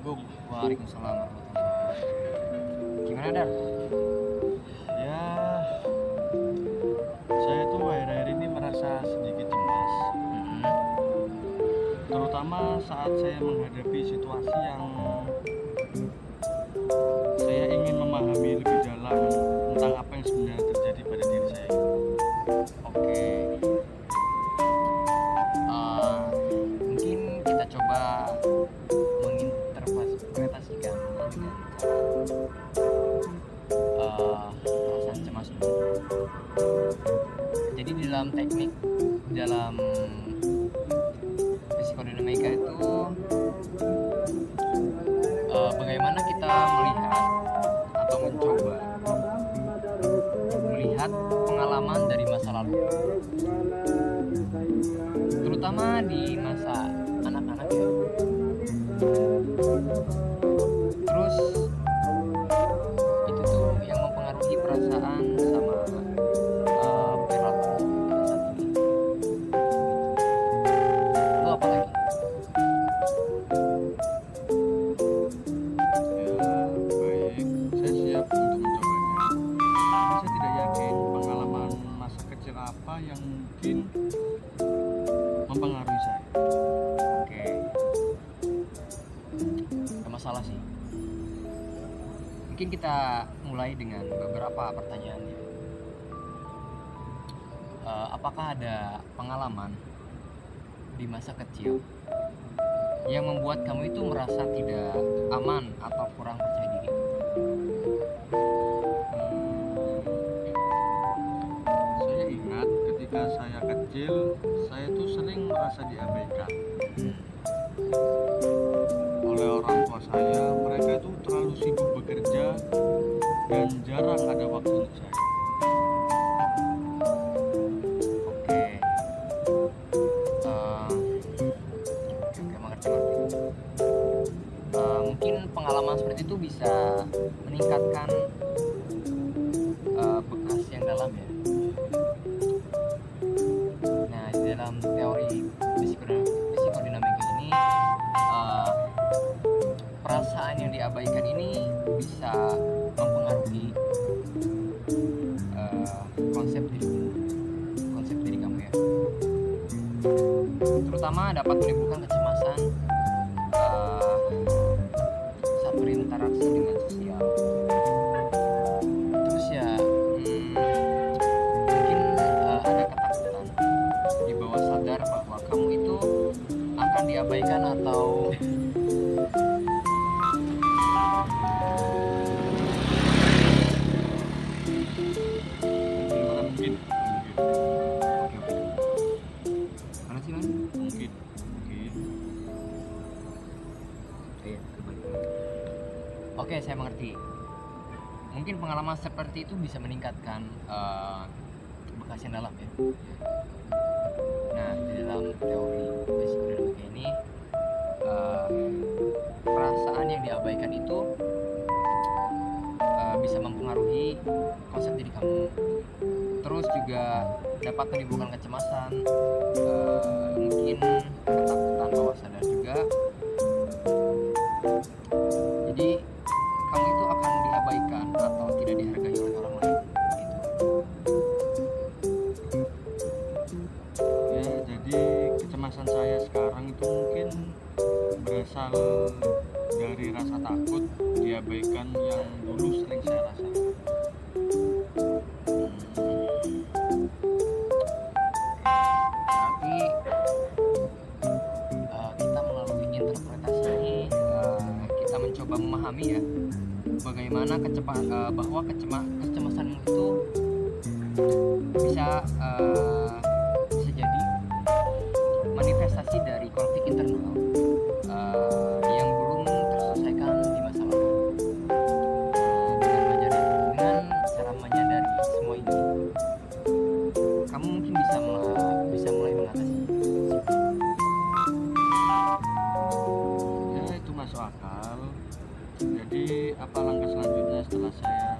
Waalaikumsalam warahmatullahi wabarakatuh. Gimana Dar? Ya, saya tuh akhir-akhir ini merasa sedikit cemas, Mm-mm. terutama saat saya menghadapi situasi yang saya ingin memahami lebih dalam tentang apa yang sebenarnya terjadi pada diri saya. Oke. Mungkin kita coba menginterpretasikan dengan cara perasaan cemas dulu. Jadi dalam psikodinamika itu bagaimana kita melihat atau mencoba melihat pengalaman dari masa lalu, terutama di masa anak-anak ya. Terus itu tuh yang mempengaruhi perasaan sama perilaku kita saat ini. Lo apa lagi? Ya, baik, saya siap untuk mencobanya. Tapi saya tidak yakin pengalaman masa kecil apa yang mungkin mempengaruhi saya. Oke, gak masalah sih. Mungkin kita mulai dengan beberapa pertanyaan ya. Apakah ada pengalaman di masa kecil yang membuat kamu itu merasa tidak aman atau kurang percaya diri? Saya ingat ketika saya kecil, saya tuh sering merasa diabaikan oleh orang tua saya. Mereka itu terlalu sibuk bekerja dan jarang ada waktu untuk saya. Oke. Oke, mengerti. Mungkin pengalaman seperti itu bisa meningkatkan bekas yang dalam ya. Nah, di dalam teori psikodinamika ini, perasaan yang diabaikan ini bisa mempengaruhi konsep diri kamu ya. Terutama dapat menimbulkan kecemasan saat berinteraksi dengan sosial. Terus ya, mungkin ada ketakutan di bawah sadar bahwa kamu itu akan diabaikan atau Gimana mungkin? oke. Mana sih man? Mungkin. Iya, kembali. Oke, saya mengerti. Mungkin pengalaman seperti itu bisa meningkatkan bekas yang dalam ya. Nah, di dalam teori psikodinamika ini, perasaan yang diabaikan itu bisa mempengaruhi konsep diri kamu. Terus juga dapat menimbulkan kecemasan, mungkin ketakutan bawah sadar juga. Jadi kamu itu akan diabaikan atau tidak dihargai oleh orang lain gitu. Ya, jadi kecemasan saya sekarang itu mungkin berasal dari rasa takut diabaikan yang dulu sering saya rasakan. Berarti kita melalui interpretasi ini kita mencoba memahami ya bagaimana bahwa kecemasanmu itu bisa bisa jadi manifestasi dari konflik internal yang belum terselesaikan di masa lalu. Dengan cara menyadari semua ini, kamu mungkin bisa mulai mengatasi. Ya, itu masuk akal. Jadi apa langkah selanjutnya setelah saya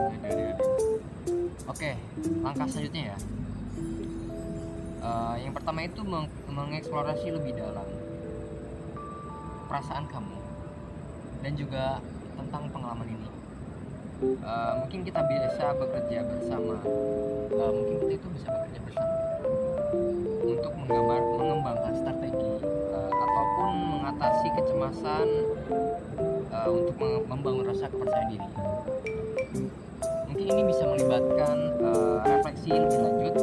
menyadari hal ini? Oke, langkah selanjutnya ya. Yang pertama itu mengeksplorasi lebih dalam perasaan kamu dan juga tentang pengalaman ini. Mungkin kita bisa bekerja bersama, mungkin kita itu bisa bekerja bersama untuk mengembangkan strategi ataupun mengatasi kecemasan, untuk membangun rasa kepercayaan diri. Mungkin ini bisa melibatkan refleksi lebih lanjut,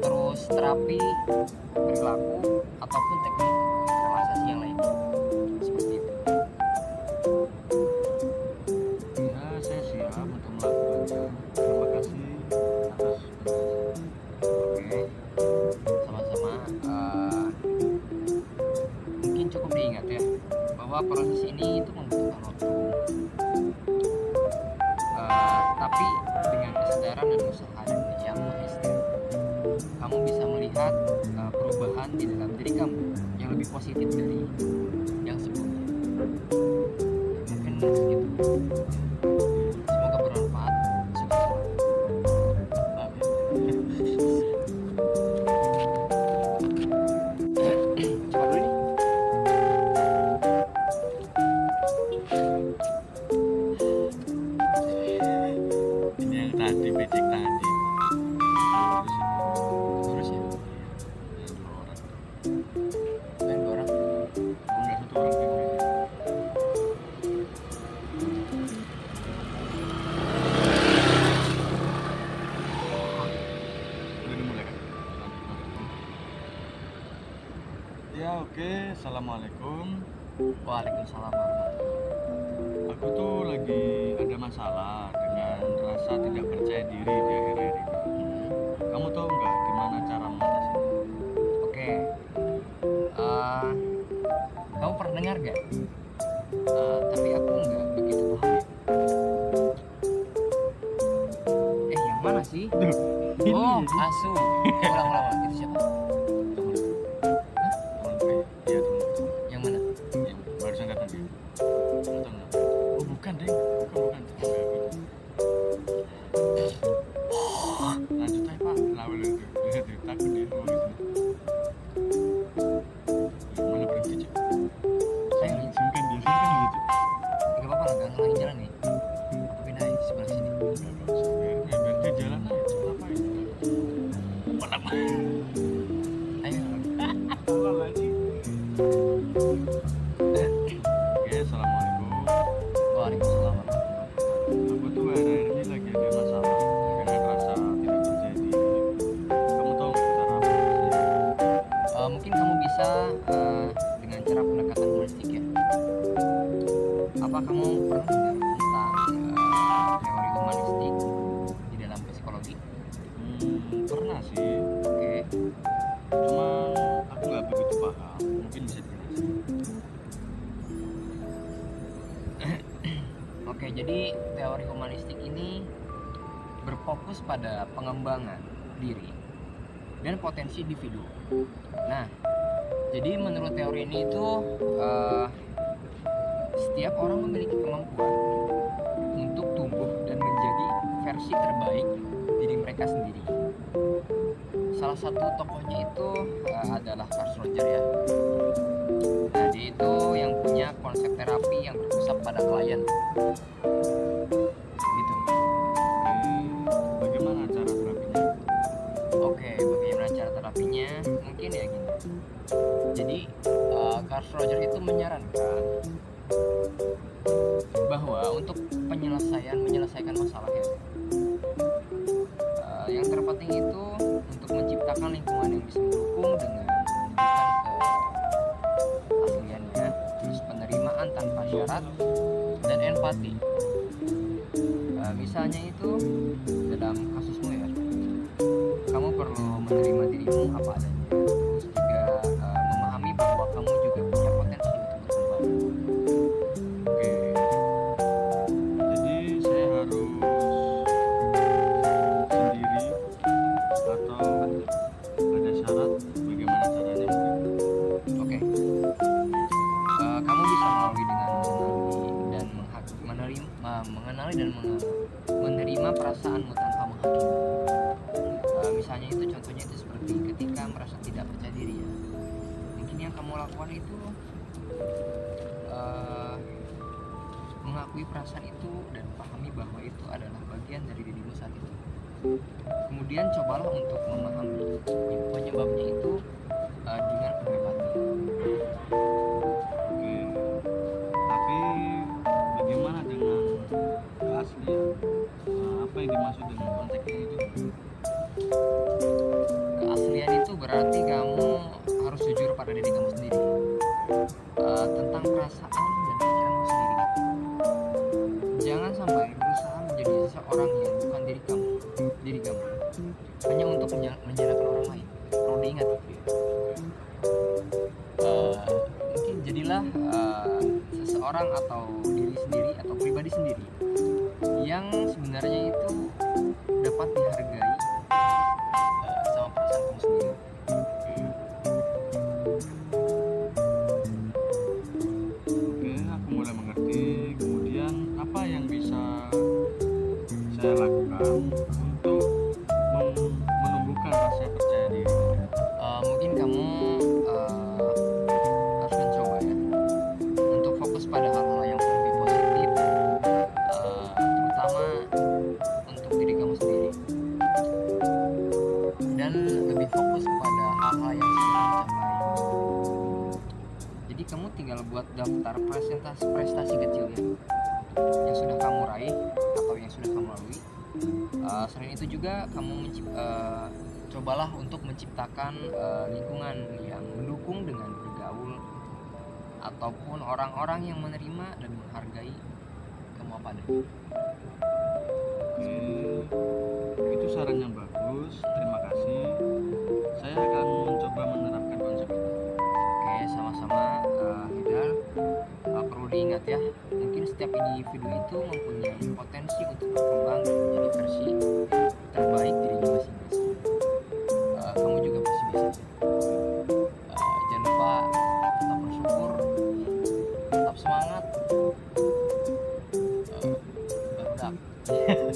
terus terapi perilaku ataupun teknik relaksasi yang lainnya, seperti itu. Ya, saya siap untuk melakukannya. Terima kasih atas penjelasan. Oke, sama-sama. Mungkin cukup diingat ya bahwa proses ini itu membutuhkan waktu. Tapi dengan kesadaran dan usaha dan yang mahestir, kamu bisa melihat perubahan di dalam diri kamu yang lebih positif dari yang sebelumnya. Mungkin segitu. Semoga bermanfaat. Sukses selalu. Coba dulu nih. Ini yang tadi becek tadi. Terus ya, Yang dua orang. main dua orang. Enggak, satu orang pengen. Udah dimulai kan? Lanjut. Ya oke, assalamualaikum. Waalaikumsalam warahmatullahi. Aku tuh lagi ada masalah dengan rasa tidak percaya diri di akhir-akhir ini. Kamu tahu nggak gimana cara mengatasinya? Oke, kamu pernah dengar gak? Tapi aku nggak begitu paham. Yang mana sih? Ini. Oh, asu. Ulang-ulang, itu siapa? Temen. Iya temen. Yang mana? Yang barusan datang dia. Kamu tahu nggak? Oh bukan deh, bukan. Lanjut aja pak, lawan itu. Takut dia ngomong gitu. Mana berhenti cek? Saya Sungkan dia, gitu. nggak apa-apa lah, nggak ngelangin jalan nih. Aku pindah aja sebelah sini. Biar dia jalan aja, ngapain? Mana? Ayo. Salah lagi. Oke, assalamualaikum. Waalaikumsalam. Aku tuh akhir-akhir ini lagi ada masalah dengan rasa tidak percaya diri. Kamu tahu nggak cara apa? Mungkin kamu bisa dengan cara pendekatan holistik ya. Apa kamu pernah dengar tentang teori humanistik di dalam psikologi? Pernah sih, Oke. cuman aku nggak begitu paham. Mungkin bisa dijelasin. Oke, jadi teori humanistik ini berfokus pada pengembangan diri dan potensi individu. Nah, jadi menurut teori ini itu setiap orang memiliki kemampuan untuk tumbuh dan menjadi versi terbaik diri mereka sendiri. Salah satu tokohnya itu adalah Carl Rogers ya. Nah, dia itu yang punya konsep terapi yang berpusat pada klien. Gitu. Bagaimana cara terapinya? Oke, bagaimana cara terapinya? Mungkin ya gini. Jadi Carl Rogers itu menyarankan bahwa untuk menyelesaikan masalah ya, yang terpenting itu untuk menciptakan lingkungan yang bisa mendukung dengan menunjukkan keasliannya, terus penerimaan tanpa syarat dan empati. Misalnya itu dalam kasusmu ya, kamu perlu menerima dirimu apa adanya, terus juga memahami bahwa kamu juga punya potensi untuk berkembang. Oke, jadi saya harus sendiri atau ada syarat? Bagaimana caranya? Oke. Kamu bisa melalui dengan mengenali dan menerima perasaanmu tanpa menghakimi. Misalnya itu contohnya itu seperti ketika merasa tidak percaya diri ya. Mungkin yang kamu lakukan itu akui perasaan itu dan pahami bahwa itu adalah bagian dari dirimu saat itu. Kemudian cobalah untuk memahami penyebabnya itu dengan penuh empati. Oke, tapi bagaimana dengan keaslian? Apa yang dimaksud dengan konteks ini tuh? Keaslian itu berarti kamu harus jujur pada diri kamu sendiri, tentang perasaan dan pikiranmu sendiri. Jangan sampai berusaha menjadi seseorang yang bukan diri kamu hanya untuk menyenangkan orang lain. Perlu diingat itu ya. Mungkin jadilah seseorang atau diri sendiri atau pribadi sendiri yang sebenarnya itu dapat dihargai sama perasaan kamu sendiri. Oke, aku mulai mengerti. Kemudian apa yang bisa saya lakukan untuk menumbuhkan rasa percaya diri? Mungkin kamu harus mencoba ya untuk fokus pada hal-hal yang lebih positif, terutama untuk diri kamu sendiri, dan lebih fokus pada hal-hal yang sudah kamu capai. Jadi kamu tinggal buat daftar prestasi kecil ya yang sudah kamu raih atau yang sudah kamu lalui. Selain itu juga kamu cobalah untuk menciptakan lingkungan yang mendukung dengan bergaul ataupun orang-orang yang menerima dan menghargai kamu apa adanya. Oke, itu saran yang bagus. Terima kasih. Saya akan mencoba menerapkan konsep itu. Oke, sama-sama Hidal. Perlu diingat ya, mungkin setiap individu itu mempunyai potensi untuk berkembang menjadi versi terbaik dirinya masing-masing. Kamu juga pasti bisa. Jangan lupa tetap bersyukur, tetap semangat. Baru